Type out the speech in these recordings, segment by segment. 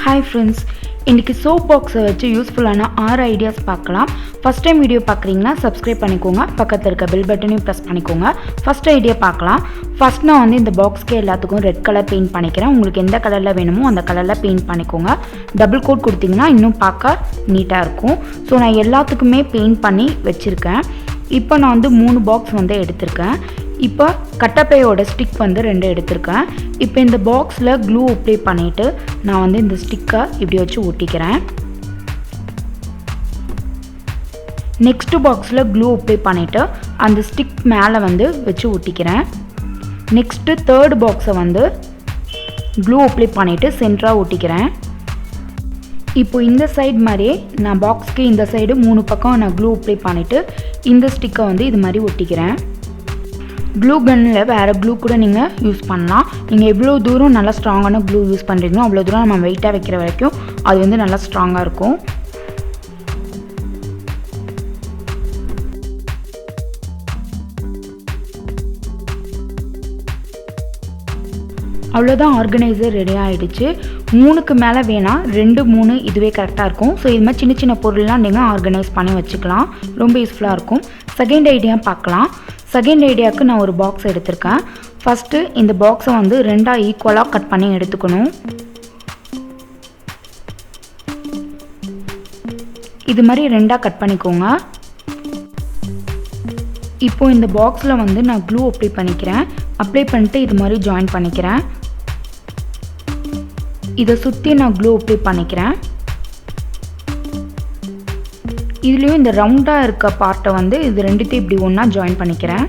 Hi friends, இன்னைக்கு soap box வச்சு யூஸ்ஃபுல்லான 6 ஐடியாஸ் பார்க்கலாம். ஃபர்ஸ்ட் டைம் வீடியோ பார்க்குறீங்கன்னா சப்ஸ்கிரைப் பண்ணிக்கோங்க, பக்கத்தில் இருக்க பெல் பட்டனையும் ப்ரெஸ் பண்ணிக்கோங்க. ஃபர்ஸ்ட் ஐடியா பார்க்கலாம். ஃபர்ஸ்ட் நான் வந்து இந்த பாக்ஸ்க்கு எல்லாத்துக்கும் ரெட் கலர் பெயிண்ட் பண்ணிக்கிறேன். உங்களுக்கு எந்த கலரில் வேணுமோ அந்த கலரில் பெயிண்ட் பண்ணிக்கோங்க. டபுள் கோட் கொடுத்தீங்கன்னா இன்னும் பார்க்க நீட்டாக இருக்கும். ஸோ நான் எல்லாத்துக்குமே பெயிண்ட் பண்ணி வச்சுருக்கேன். இப்போ நான் வந்து 3 பாக்ஸ் வந்து எடுத்திருக்கேன். இப்போ கட்டப்பையோட ஸ்டிக் வந்து 2 எடுத்திருக்கேன். இப்போ இந்த பாக்ஸில் க்ளூ அப்ளை பண்ணிவிட்டு நான் வந்து இந்த ஸ்டிக்கை இப்படி வச்சு ஒட்டிக்கிறேன். நெக்ஸ்ட்டு பாக்ஸில் க்ளூ அப்ளை பண்ணிவிட்டு அந்த ஸ்டிக் மேலே வந்து வச்சு ஒட்டிக்கிறேன். நெக்ஸ்ட்டு தேர்ட் பாக்ஸை வந்து க்ளூ அப்ளை பண்ணிவிட்டு சென்டராக ஒட்டிக்கிறேன். இப்போ இந்த சைடு மாதிரியே நான் பாக்ஸ்க்கு இந்த சைடு 3 பக்கம் நான் க்ளூ அப்ளை பண்ணிவிட்டு இந்த ஸ்டிக்கை வந்து இது மாதிரி ஒட்டிக்கிறேன். க்ளூ கன்னில் வேறு க்ளூ கூட நீங்கள் யூஸ் பண்ணலாம். நீங்கள் எவ்வளோ தூரம் நல்லா ஸ்ட்ராங்கான க்ளூ யூஸ் பண்ணுறீங்களோ அவ்வளோ தூரம் நம்ம வெயிட்டாக வைக்கிற வரைக்கும் அது வந்து நல்லா ஸ்ட்ராங்காக இருக்கும். அவ்வளோதான், ஆர்கனைசர் ரெடி ஆகிடுச்சு. 3க்கு மேலே வேணாம், 2, 3 இதுவே கரெக்டாக இருக்கும். ஸோ இது மாதிரி சின்ன சின்ன பொருள்லாம் நீங்கள் ஆர்கனைஸ் பண்ணி வச்சுக்கலாம், ரொம்ப யூஸ்ஃபுல்லாக இருக்கும். செகண்ட் ஐடியா பார்க்கலாம். செகண்ட் ஐடியாவுக்கு நான் ஒரு பாக்ஸ் எடுத்திருக்கேன். ஃபஸ்ட்டு இந்த பாக்ஸை வந்து 2ஆக ஈக்குவலாக கட் பண்ணி எடுத்துக்கணும். இது மாதிரி 2ஆக கட் பண்ணிக்கோங்க. இப்போது இந்த பாக்ஸில் வந்து நான் க்ளூ அப்ளை பண்ணிக்கிறேன். அப்ளை பண்ணிட்டு இது மாதிரி ஜாயின் பண்ணிக்கிறேன். இதை சுற்றி நான் க்ளூ அப்ளை பண்ணிக்கிறேன். இதுலேயும் இந்த ரவுண்டாக இருக்க பார்ட்டை வந்து இது ரெண்டுத்தையும் இப்படி ஒன்றா ஜாயின் பண்ணிக்கிறேன்.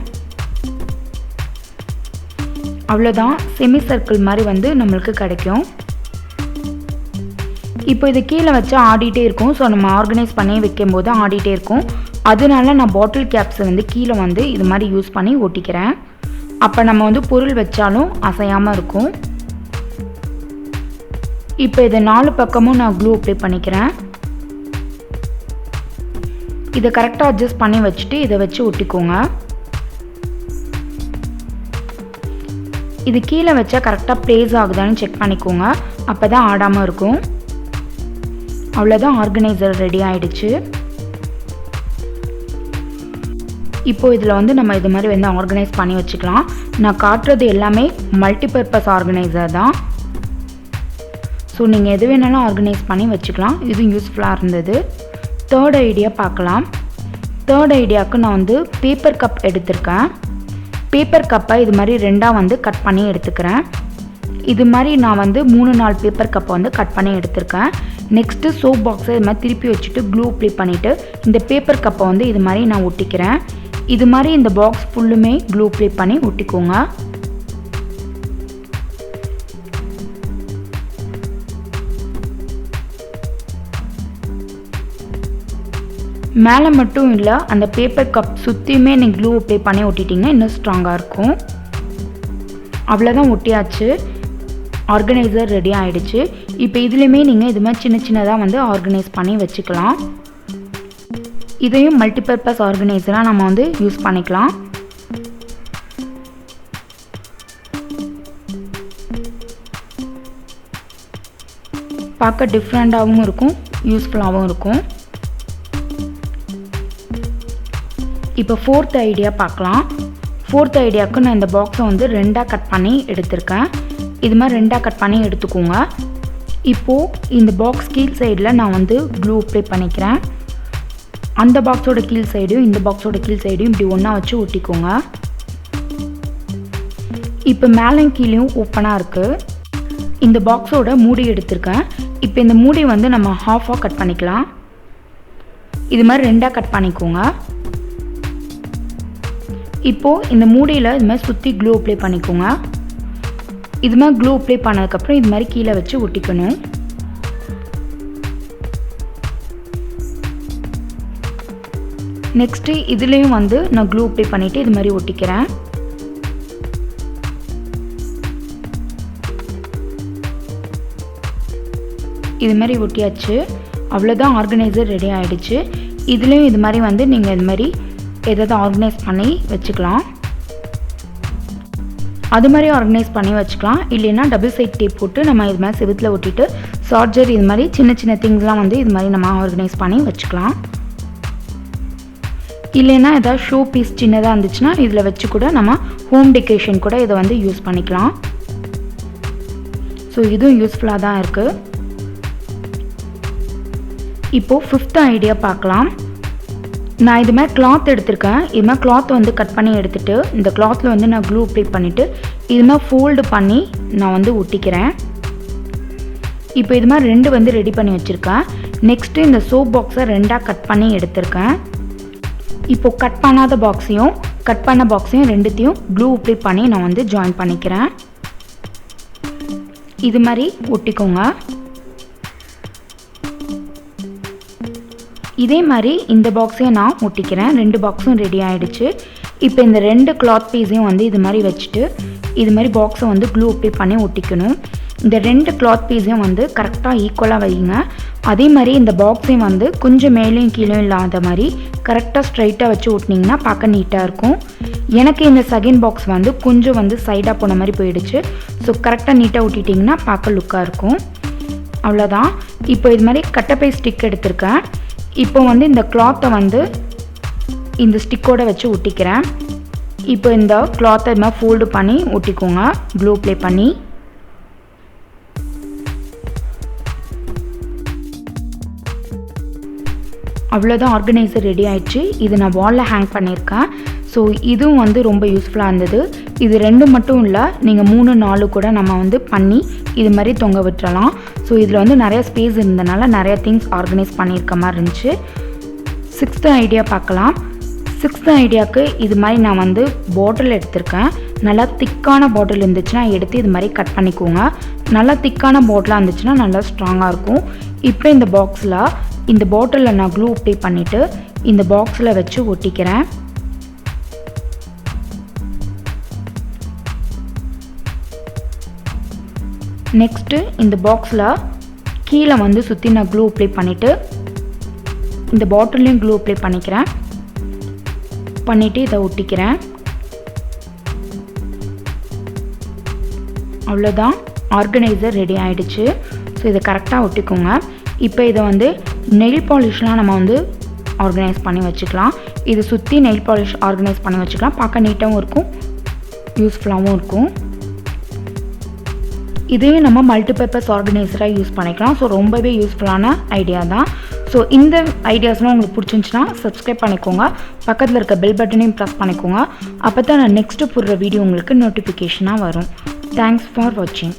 அவ்வளோதான், செமி சர்க்கிள் மாதிரி வந்து நம்மளுக்கு கிடைக்கும். இப்போ இது கீழே வச்சா ஆடிட்டே இருக்கும். ஸோ நம்ம ஆர்கனைஸ் பண்ணி வைக்கும் போது ஆடிட்டே இருக்கும். அதனால நான் பாட்டில் கேப்ஸை வந்து கீழே வந்து இது மாதிரி யூஸ் பண்ணி ஒட்டிக்கிறேன். அப்போ நம்ம வந்து பொருள் வச்சாலும் அசையாமல் இருக்கும். இப்போ இதை 4 பக்கமும் நான் க்ளூ அப்ளை பண்ணிக்கிறேன். இதை கரெக்டாக அட்ஜஸ்ட் பண்ணி வச்சுட்டு இதை வச்சு ஒட்டிக்கோங்க. இது கீழே வச்சா கரெக்டாக ப்ளேஸ் ஆகுதான்னு செக் பண்ணிக்கோங்க, அப்போ தான் ஆடாமல் இருக்கும். அவ்வளோதான், ஆர்கனைசர் ரெடி ஆகிடுச்சு. இப்போது இதில் வந்து நம்ம இது மாதிரி வந்து ஆர்கனைஸ் பண்ணி வச்சுக்கலாம். நான் காட்டுறது எல்லாமே மல்டிபர்பஸ் ஆர்கனைசர் தான். ஸோ நீங்கள் எது வேணாலும் ஆர்கனைஸ் பண்ணி வச்சுக்கலாம். இது யூஸ்ஃபுல்லாக இருந்தது. தேர்ட் ஐடியா பார்க்கலாம். தேர்ட் ஐடியாவுக்கு நான் வந்து பேப்பர் கப் எடுத்திருக்கேன். பேப்பர் கப்பை இது மாதிரி 2ஆக வந்து கட் பண்ணி எடுத்துக்கிறேன். இது மாதிரி நான் வந்து 3-4 பேப்பர் கப்பை வந்து கட் பண்ணி எடுத்திருக்கேன். நெக்ஸ்ட்டு சோப் பாக்ஸை இது மாதிரி திருப்பி வச்சுட்டு க்ளூ அப்ளை பண்ணிவிட்டு இந்த பேப்பர் கப்பை வந்து இது மாதிரி நான் ஒட்டிக்கிறேன். இது மாதிரி இந்த பாக்ஸ் ஃபுல்லுமே க்ளூ அப்ளை பண்ணி ஒட்டிக்கோங்க. மேலே மட்டும் இல்லை, அந்த பேப்பர் கப் சுற்றியுமே நீங்கள் க்ளூ அப்ளை பண்ணி ஒட்டிட்டிங்கன்னா இன்னும் ஸ்ட்ராங்காக இருக்கும். அவ்வளோதான், ஒட்டியாச்சு. ஆர்கனைசர் ரெடி ஆகிடுச்சு. இப்போ இதுலேயுமே நீங்கள் இது மாதிரி சின்ன சின்னதாக வந்து ஆர்கனைஸ் பண்ணி வச்சுக்கலாம். இதையும் மல்டிபர்பஸ் ஆர்கனைசராக நம்ம வந்து யூஸ் பண்ணிக்கலாம். பார்க்க டிஃப்ரெண்ட்டாகவும் இருக்கும், யூஸ்ஃபுல்லாகவும் இருக்கும். இப்போ ஃபோர்த் ஐடியா பார்க்கலாம். ஃபோர்த் ஐடியாவுக்கு நான் இந்த பாக்ஸை வந்து 2ஆக கட் பண்ணி எடுத்திருக்கேன். இது மாதிரி 2ஆக கட் பண்ணி எடுத்துக்கோங்க. இப்போது இந்த பாக்ஸ் கீழ் சைடில் நான் வந்து க்ளூ அப்ளை பண்ணிக்கிறேன். அந்த பாக்ஸோட கீழ் சைடையும் இந்த பாக்ஸோட கீழ் சைடையும் இப்படி ஒன்றா வச்சு ஒட்டிக்கோங்க. இப்போ மேலேயும் கீழேயும் ஓப்பனாக இருக்குது. இந்த பாக்ஸோட மூடி எடுத்திருக்கேன். இப்போ இந்த மூடி வந்து நம்ம ஹாஃபாக கட் பண்ணிக்கலாம். இது மாதிரி 2ஆக கட் பண்ணிக்கோங்க. இப்போது இந்த மூடியில் இது மாதிரி சுற்றி க்ளூ அப்ளை பண்ணிக்கோங்க. இது மாதிரி க்ளூ அப்ளை பண்ணதுக்கப்புறம் இது மாதிரி கீழே வச்சு ஒட்டிக்கணும். நெக்ஸ்ட்டு இதுலேயும் வந்து நான் க்ளூ அப்ளை பண்ணிவிட்டு இது மாதிரி ஒட்டிக்கிறேன். இது மாதிரி ஒட்டியாச்சு. அவ்வளோதான், ஆர்கனைசர் ரெடி ஆகிடுச்சு. இதுலேயும் இது மாதிரி வந்து நீங்கள் இது மாதிரி எதாவது ஆர்கனைஸ் பண்ணி வச்சுக்கலாம். அது மாதிரி ஆர்கனைஸ் பண்ணி வச்சுக்கலாம். இல்லைன்னா டபுள் சைட் டேப் போட்டு நம்ம இது மாதிரி செவுத்தில் ஒட்டிட்டு சார்ஜர் இது மாதிரி சின்ன சின்ன திங்ஸ்லாம் வந்து இது மாதிரி நம்ம ஆர்கனைஸ் பண்ணி வச்சுக்கலாம். இல்லைன்னா ஏதாவது ஷோ பீஸ் சின்னதாக இருந்துச்சுன்னா இதில் வச்சு கூட நம்ம ஹோம் டெக்கரேஷன் கூட இதை வந்து யூஸ் பண்ணிக்கலாம். ஸோ இதுவும் யூஸ்ஃபுல்லாக தான் இருக்குது. இப்போது 5th ஐடியா பார்க்கலாம். நான் இது மாதிரி கிளாத் எடுத்திருக்கேன். இது மாதிரி கிளாத் வந்து கட் பண்ணி எடுத்துகிட்டு இந்த கிளாத்தில் வந்து நான் க்ளூ அப்ளை பண்ணிவிட்டு இது மாதிரி ஃபோல்டு பண்ணி நான் வந்து ஒட்டிக்கிறேன். இப்போ இது மாதிரி 2 வந்து ரெடி பண்ணி வச்சுருக்கேன். நெக்ஸ்ட்டு இந்த சோப் பாக்ஸை 2ஆக கட் பண்ணி எடுத்திருக்கேன். இப்போது கட் பண்ணாத பாக்ஸையும் கட் பண்ண பாக்ஸையும் 2த்தையும் க்ளூ அப்ளை பண்ணி நான் வந்து ஜாயின் பண்ணிக்கிறேன். இது மாதிரி ஒட்டிக்கோங்க. இதே மாதிரி இந்த பாக்ஸையும் நான் ஒட்டிக்கிறேன். 2 பாக்ஸும் ரெடி ஆகிடுச்சு. இப்போ இந்த 2 கிளாத் பீஸையும் வந்து இது மாதிரி வச்சுட்டு இது மாதிரி பாக்ஸை வந்து க்ளூ அப்ளை பண்ணி ஒட்டிக்கணும். இந்த 2 கிளாத் பீஸையும் வந்து கரெக்டாக ஈக்குவலாக வைங்க. அதே மாதிரி இந்த பாக்ஸையும் வந்து கொஞ்சம் மேலேயும் கீழே இல்லாத மாதிரி கரெக்டாக ஸ்ட்ரைட்டாக வச்சு ஒட்டினீங்கன்னா பார்க்க நீட்டாக இருக்கும். எனக்கு இந்த செகண்ட் பாக்ஸ் வந்து கொஞ்சம் வந்து சைடாக போன மாதிரி போயிடுச்சு. ஸோ கரெக்டாக நீட்டாக ஒட்டிட்டிங்கன்னா பார்க்க லுக்காக இருக்கும். அவ்வளோதான். இப்போ இது மாதிரி கட்டப்பை ஸ்டிக் எடுத்திருக்கேன். இப்போ வந்து இந்த கிளாத்தை வந்து இந்த ஸ்டிக்கோடு வச்சு ஒட்டிக்கிறேன். இப்போ இந்த கிளாத்தை இது மாதிரி ஃபோல்டு பண்ணி ஒட்டிக்கோங்க க்ளூ அப்ளை பண்ணி. அவ்வளோதான், ஆர்கனைசர் ரெடி ஆயிடுச்சு. இது நான் வாலில் ஹேங் பண்ணியிருக்கேன். ஸோ இதுவும் வந்து ரொம்ப யூஸ்ஃபுல்லாக இருந்தது. இது 2 மட்டும் இல்லை, நீங்கள் 3 4 கூட நம்ம வந்து பண்ணி இது மாதிரி தொங்க விட்டுறலாம். ஸோ இதில் வந்து நிறைய ஸ்பேஸ் இருந்தனால நிறைய திங்ஸ் ஆர்கனைஸ் பண்ணியிருக்க மாதிரி இருந்துச்சு. 6th ஐடியா பார்க்கலாம். 6th ஐடியாவுக்கு இது மாதிரி நான் வந்து பாட்டில் எடுத்திருக்கேன். நல்லா திக்கான பாட்டில் இருந்துச்சுன்னா எடுத்து இது மாதிரி கட் பண்ணிக்கோங்க. நல்லா திக்கான பாட்டிலாக இருந்துச்சுன்னா நல்லா ஸ்ட்ராங்காக இருக்கும். இப்போ இந்த பாக்ஸில் இந்த பாட்டிலில் நான் க்ளூ அப்ளை பண்ணிவிட்டு இந்த பாக்ஸில் வச்சு ஒட்டிக்கிறேன். நெக்ஸ்ட்டு இந்த பாக்ஸில் கீழே வந்து சுற்றி நான் க்ளூ அப்ளை பண்ணிவிட்டு இந்த பாட்டிலையும் க்ளூ அப்ளை பண்ணிவிட்டு இதை ஒட்டிக்கிறேன். அவ்வளோதான், ஆர்கனைசர் ரெடி ஆகிடுச்சு. ஸோ இதை கரெக்டாக ஒட்டிக்கோங்க. இப்போ இதை வந்து நெயில் பாலிஷ்லாம் நம்ம வந்து ஆர்கனைஸ் பண்ணி வச்சுக்கலாம். இதை சுற்றி நெயில் பாலிஷ் ஆர்கனைஸ் பண்ணி வச்சுக்கலாம். பார்க்க நீட்டாகவும் இருக்கும், யூஸ்ஃபுல்லாகவும் இருக்கும். இதையும் நம்ம மல்டிபர்பஸ் ஆர்கனைசராக யூஸ் பண்ணிக்கலாம். ஸோ ரொம்பவே யூஸ்ஃபுல்லான ஐடியா தான். ஸோ இந்த ஐடியாஸ்லாம் உங்களுக்கு பிடிச்சிருந்துச்சுன்னா சப்ஸ்கிரைப் பண்ணிக்கோங்க. பக்கத்தில் இருக்க பெல் பட்டனையும் ப்ரெஸ் பண்ணிக்கோங்க. அப்போ தான் நான் நெக்ஸ்ட்டு போடுற வீடியோ உங்களுக்கு நோட்டிஃபிகேஷனாக வரும். தேங்க்ஸ் ஃபார் வாட்சிங்.